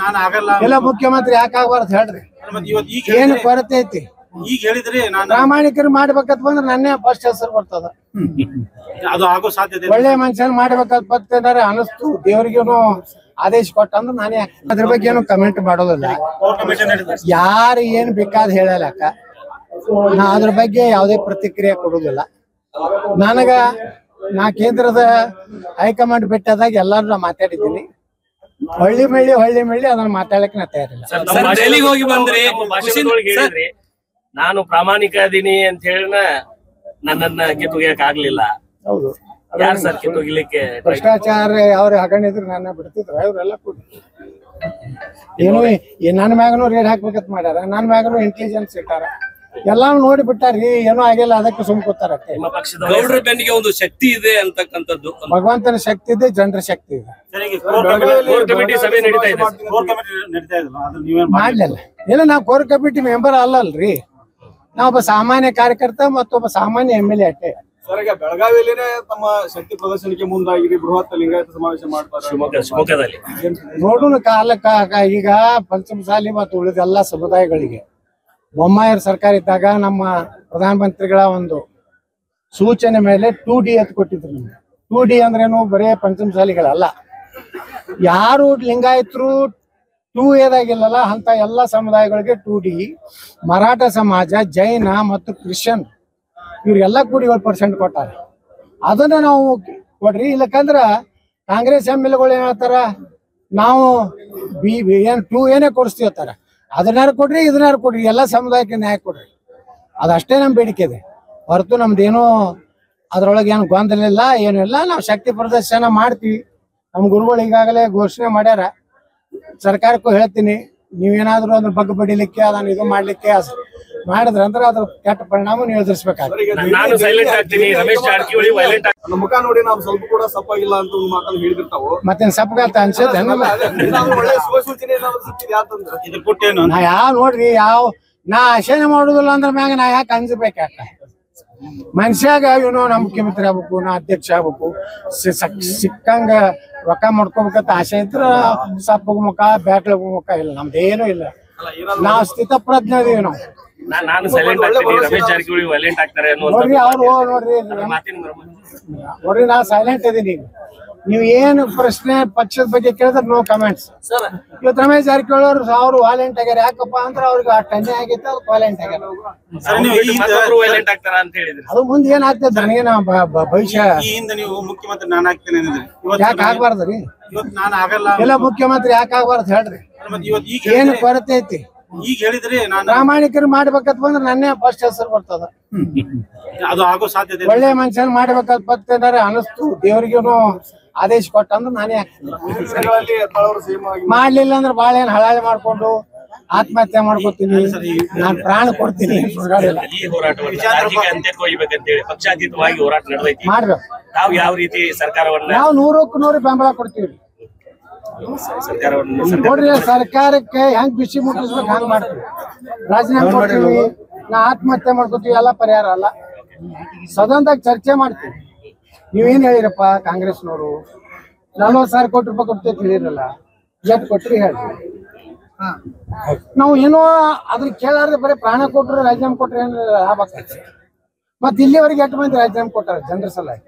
ನಾನು ಆಗಲ್ಲ ಎಲ್ಲ ಮುಖ್ಯಮಂತ್ರಿ ಯಾಕೆ ಆಗಬಾರ್ದು ಹೇಳ್ರಿ? ಏನು ಕೊರತೆ ಐತಿ? ಈಗ ಹೇಳಿದ್ರಿ ಪ್ರಾಮಾಣಿಕರು ಮಾಡ್ಬೇಕಂತ ಬಂದ್ರೆ ನನ್ನೇ ಫಸ್ಟ್ ಹೆಸರು ಬರ್ತದ. ಅದು ಆಗೋ ಸಾಧ್ಯತೆ ಒಳ್ಳೆ ಮನುಷ್ಯನ್ ಮಾಡ್ಬೇಕಂತ ಬರ್ತೇನಾರೆ ಅನಿಸ್ತು, ದೇವ್ರಿಗೇನು ಆದೇಶ ಕೊಟ್ಟಂದ್ರೆ ನಾನೇ ಅದ್ರ ಬಗ್ಗೆ ಏನು ಕಮೆಂಟ್ ಮಾಡೋದಿಲ್ಲ. ಯಾರು ಏನ್ ಬೇಕಾದ್ ಹೇಳಲಕ್ಕ ನಾ ಅದ್ರ ಬಗ್ಗೆ ಯಾವುದೇ ಪ್ರತಿಕ್ರಿಯೆ ಕೊಡುದಿಲ್ಲ. ನಾ ಕೇಂದ್ರದ ಹೈಕಮಾಂಡ್ ಬಿಟ್ಟದಾಗ ಎಲ್ಲಾರು ನಾ ಮಾತಾಡಿದ್ದೀನಿ. ಹಳ್ಳಿ ಮಳ್ಳಿ ಅದನ್ನ ಮಾತಾಡಕ್ಕೆ ನಾ ತಯಾರಿಲ್ಲ. ಹೋಗಿ ಬಂದ್ರಿ, ನಾನು ಪ್ರಾಮಾಣಿಕ ಅದೀನಿ ಅಂತ ಹೇಳಿನ ನನ್ನನ್ನ ಕಿತ್ತೊಗಿಯಕ್ ಆಗ್ಲಿಲ್ಲ. ಹೌದು, ಯಾರು ಸರ್ ಕಿತ್ತೊಗಿಲಿಕ್ಕೆ? ಭ್ರಷ್ಟಾಚಾರ ಅವ್ರು ಹಗಣಿದ್ರು ನನ್ನ ಬಿಡ್ತಿದ್ರು. ಅವ್ರೆಲ್ಲ ಕೂಡ ಏನು ನನ್ನ ಮ್ಯಾಗನು ರೇಡ್ ಹಾಕ್ಬೇಕಂತ ಮಾಡ್ಯಾರ, ನನ್ನ ಮ್ಯಾಗನು ಇಂಟೆಲಿಜೆನ್ಸ್ ಇಟ್ಟಾರ, ಎಲ್ಲಾನು ನೋಡಿ ಬಿಟ್ಟಾರ್ರಿ. ಏನೂ ಆಗಿಲ್ಲ, ಅದಕ್ಕೆ ಸುಮ್ ಕೂತಾರಷ್ಟೇ. ನಿಮ್ಮ ಪಕ್ಷದ ಗೌಡ್ರ ಬೆನ್ನಿಗೆ ಒಂದು ಶಕ್ತಿ ಇದೆ ಅಂತಕ್ಕಂಥದ್ದು. ಭಗವಂತನ ಶಕ್ತಿ ಇದೆ, ಜನರ ಶಕ್ತಿ ಇದೆ. ಕೋರ್ ಕಮಿಟಿ ಸಭೆ ನಡೀತಾ ಇದೆ. ಮಾಡ್ಲಿಲ್ಲ ಇಲ್ಲ, ನಾವು ಕೋರ್ ಕಮಿಟಿ ಮೆಂಬರ್ ಅಲ್ಲಲ್ರಿ. ನಾವೊಬ್ಬ ಸಾಮಾನ್ಯ ಕಾರ್ಯಕರ್ತ ಮತ್ತೊಬ್ಬ ಸಾಮಾನ್ಯ MLA ಅಷ್ಟೇ. ಸರ್, ಈಗ ಬೆಳಗಾವಿಯಲ್ಲಿನೇ ತಮ್ಮ ಶಕ್ತಿ ಪ್ರದರ್ಶನಕ್ಕೆ ಮುಂದಾಗಿರಿ, ಬೃಹತ್ ಲಿಂಗಾಯತ ಸಮಾವೇಶ ಮಾಡ್ತಾರೆ ಶಿವಮೊಗ್ಗದಲ್ಲಿ. ನೋಡೋಣ ಕಾಲಕ್ಕ. ಈಗ ಪಂಚಮಸಾಲಿ ಮತ್ತು ಉಳಿದ ಎಲ್ಲಾ ಸಮುದಾಯಗಳಿಗೆ ಬೊಮ್ಮಾಯರ್ ಸರ್ಕಾರ ಇದ್ದಾಗ ನಮ್ಮ ಪ್ರಧಾನ ಮಂತ್ರಿಗಳ ಒಂದು ಸೂಚನೆ ಮೇಲೆ 2D ಅಂತ ಕೊಟ್ಟಿದ್ರು. 2D ಅಂದ್ರೇನು? ಬರೇ ಪಂಚಮಸಾಲಿಗಳಲ್ಲ, ಯಾರು ಲಿಂಗಾಯತರು 2Aದಾಗಿಲ್ಲಲ್ಲ ಅಂತ ಎಲ್ಲ ಸಮುದಾಯಗಳಿಗೆ 2D. ಮರಾಠ ಸಮಾಜ, ಜೈನ ಮತ್ತು ಕ್ರಿಶ್ಚಿಯನ್ ಇವ್ರಿಗೆಲ್ಲ ಕೂಡಿ 7% ಕೊಟ್ಟಾರ. ಅದನ್ನ ನಾವು ಕೊಡ್ರಿ. ಇಲ್ಲಕಂದ್ರ ಕಾಂಗ್ರೆಸ್ MLAಗಳು ಏನ್ ಹೇಳ್ತಾರ, ನಾವು ಏನ್ 2Aನೇ ಕೊಡಿಸ್ತೀವಿ ಅಂತಾರ. ಅದನ್ನಾರು ಕೊಡ್ರಿ, ಇದನ್ನಾರು ಕೊಡ್ರಿ, ಎಲ್ಲ ಸಮುದಾಯಕ್ಕೆ ನ್ಯಾಯ ಕೊಡ್ರಿ. ಅದಷ್ಟೇ ನಮ್ಮ ಬೇಡಿಕೆ ಇದೆ ಹೊರತು ನಮ್ದೇನೋ ಅದ್ರೊಳಗೆ ಏನು ಗೊಂದಲ ಇಲ್ಲ, ಏನಿಲ್ಲ. ನಾವು ಶಕ್ತಿ ಪ್ರದರ್ಶನ ಮಾಡ್ತೀವಿ. ನಮ್ಮ ಗುರುಗಳು ಈಗಾಗಲೇ ಘೋಷಣೆ ಮಾಡ್ಯಾರ. ಸರ್ಕಾರಕ್ಕೂ ಹೇಳ್ತೀನಿ, ನೀವೇನಾದ್ರೂ ಅದ್ರ ಬಗ್ಗೆ ಬಡಿಲಿಕ್ಕೆ ಅದನ್ನ ಇದು ಮಾಡ್ಲಿಕ್ಕೆ ಮಾಡಿದ್ರ ಅಂದ್ರೆ ಅದ್ರ ಕೆಟ್ಟ ಪರಿಣಾಮ ನೀವು ಎದುರಿಸಬೇಕಾಗ್ತದೆ. ನಾನು ಸೈಲೆಂಟ್ ಆಗ್ತೀನಿ, ರಮೇಶ್ ಜಾರಕಿಹೊಳಿ ವೈಲೆಂಟ್ ಆಗ್ತೀನಿ. ನನ್ನ ಮುಖ ನೋಡಿ ನಾವು ಸ್ವಲ್ಪ ಕೂಡ ಸಪ್ಪಾಗಿಲ್ಲ ಅಂತ ಒಂದು ಮಾತನ್ನು ಹೇಳಿದಿರ್ತಾವು. ಮತ್ತೆ ಸಪ್ಪಗಾತ ಅನ್ಸುತ್ತೆ. ಒಳ್ಳೆ ಶುಭ ಸೂಚನೆ ಏನಾದ್ರು ಸಿಕ್ಕಿದೆ ಅಂತಂದ್ರೆ ಇದ್ರ ಪುಟ್ಟೇನು ನಾ ನೋಡ್ರಿ, ನಾ ಆಶೆನೆ ಮಾಡುದಿಲ್ಲ ಅಂದ್ರ ಮ್ಯಾಗ ನಾ ಯಾಕೆ ಅಂಜಬೇಕಾಕ? ಮನುಷ್ಯಾಗ ಇವನು ನಾ ಮುಖ್ಯಮಂತ್ರಿ ಆಗ್ಬೇಕು, ನಾ ಅಧ್ಯಕ್ಷ ಆಗ್ಬೇಕು, ಸಿಕ್ಕಂಗ ರೊಕ್ಕ ಮಾಡ್ಕೋಬೇಕಂತ ಆಸೆ ಇದ್ರ ಸಪ್ಪಗ ಮುಖ ಬ್ಯಾಟ್ಲಗ ಮುಖ ಇಲ್ಲ, ನಮ್ದೇನು ಇಲ್ಲ. ನಾವ್ ಸ್ಥಿತಪ್ರಜ್ಞ ಇದೀವಿ ನಾವು. ನಾನು ಸೈಲೆಂಟ್ ಆಗ್ತೀನಿ, ರಮೇಶ್ ಜಾರಕಿಹೊಳಿ ವೈಲೆಂಟ್ ಆಗ್ತಾರೆ ನೋಡ್ರಿ. ಅವ್ರು ನೋಡ್ರಿ, ನಾ ಸೈಲೆಂಟ್ ಇದೀನಿ. ನೀವು ಏನು ಪ್ರಶ್ನೆ ಪಕ್ಷದ ಬಗ್ಗೆ ಕೇಳಿದ್ರೆ ನೋ ಕಮೆಂಟ್ಸ್. ಇವತ್ತು ರಮೇಶ್ ಜಾರಕಿಹೊಳಿ ಅವ್ರು ವಾಲೆಂಟ್ ಆಗ್ಯಾರ. ಯಾಕಪ್ಪ ಅಂದ್ರೆ ಅವ್ರಿಗೆ ಅಷ್ಟು ಅನ್ಯಾಯ ಆಗೈತೆ, ಅದಕ್ಕೆ ವಾಲೆಂಟ್ ಆಗ್ಯಾರ. ವೈಲೆಂಟ್ ಆಗ್ತಾರ ಅಂತ ಹೇಳಿದ್ರು. ಅದು ಮುಂದೆ ಏನಾಗ್ತದೆ ನನಗೇನ ಭವಿಷ್ಯ. ನೀವು ಮುಖ್ಯಮಂತ್ರಿ ನಾನು ಆಗ್ತೇನೆ ಯಾಕೆ ಆಗ್ಬಾರ್ದ್ರಿ? ಇವತ್ತು ನಾನು ಆಗಲ್ಲ ಎಲ್ಲ ಮುಖ್ಯಮಂತ್ರಿ ಯಾಕೆ ಆಗ್ಬಾರ್ದು ಹೇಳ್ರಿ? ಏನು ಕೊರತೆ ಐತಿ? ಈಗ ಹೇಳಿದ್ರಿ ಪ್ರಾಮಾಣಿಕರು ಮಾಡ್ಬೇಕಂತ ಬಂದ್ರೆ ನನ್ನೇ ಫಸ್ಟ್ ಹೆಸರು ಬರ್ತದ. ಅದು ಆಗೋ ಸಾಧ್ಯತೆ ಒಳ್ಳೆ ಮನುಷ್ಯನ್ ಮಾಡ್ಬೇಕಂತ ಬರ್ತೇನಾರೆ ಅನಿಸ್ತು, ದೇವ್ರಿಗೇನು ಆದೇಶ ಕೊಟ್ಟಂದ್ರೆ ನಾನೇ ಮಾಡ್ಲಿಲ್ಲ ಅಂದ್ರೆ ಬಾಳ ಏನ್ ಹಳಾಳಿ ಮಾಡ್ಕೊಂಡು ಆತ್ಮಹತ್ಯೆ ಮಾಡ್ಕೊತೀನಿ, ನಾನ್ ಪ್ರಾಣ ಕೊಡ್ತೀನಿ. ಈ ಹೋರಾಟವನ್ನು ರಾಜಕೀಯ ಅಂತ್ಯಕ್ಕೆ ಒಯ್ಯಬೇಕಂತೇಳಿ ಪಕ್ಷಾತೀತವಾಗಿ ಹೋರಾಟ ನಡೆದೈತಿ. ಮಾಡ್ಬೇಕು. ನಾವು ಯಾವ ರೀತಿ ಸರ್ಕಾರವನ್ನ ನಾವು 100ಕ್ಕೆ 100 ಬೆಂಬಲ ಕೊಡ್ತೀವಿ. ನೋಡ್ರಿ, ಸರ್ಕಾರಕ್ಕೆ ಹೆಂಗ್ ಬಿಸಿ ಮುಟ್ಟಿಸ್ಬೇಕು ಹಂಗ್ ಮಾಡ್ತೀವಿ. ರಾಜೀನಾಮೆ ಕೊಡ್ತೀವಿ, ನಾ ಆತ್ಮಹತ್ಯೆ ಮಾಡ್ಕೊತೀವಿ, ಎಲ್ಲ ಪರಿಹಾರ ಅಲ್ಲ. ಸದನದಾಗ ಚರ್ಚೆ ಮಾಡ್ತೀವಿ. ನೀವೇನ್ ಹೇಳಿರಪ್ಪ ಕಾಂಗ್ರೆಸ್ನವರು 40,000 ಕೋಟಿ ರೂಪಾಯಿ ಕೊಡ್ತೇವೆ ಹೇಳಿರಲ್ಲ, ಎಷ್ಟು ಕೊಟ್ರಿ ಹೇಳಿ. ನಾವು ಏನೋ ಅದ್ರ ಕೇಳಾರ್ದೆ ಬರೀ ಪ್ರಾಣ ಕೊಟ್ರು ರಾಜೀನಾಮೆ ಕೊಟ್ರೆ ಏನ್ ಲಾಭ ಆಗ್ತದೆ? ಮತ್ತೆ ಇಲ್ಲಿವರೆಗೆ ಎಷ್ಟು ಮಂದಿ ರಾಜೀನಾಮೆ ಕೊಟ್ಟಾರ ಜನರ ಸಲುವಾಗಿ?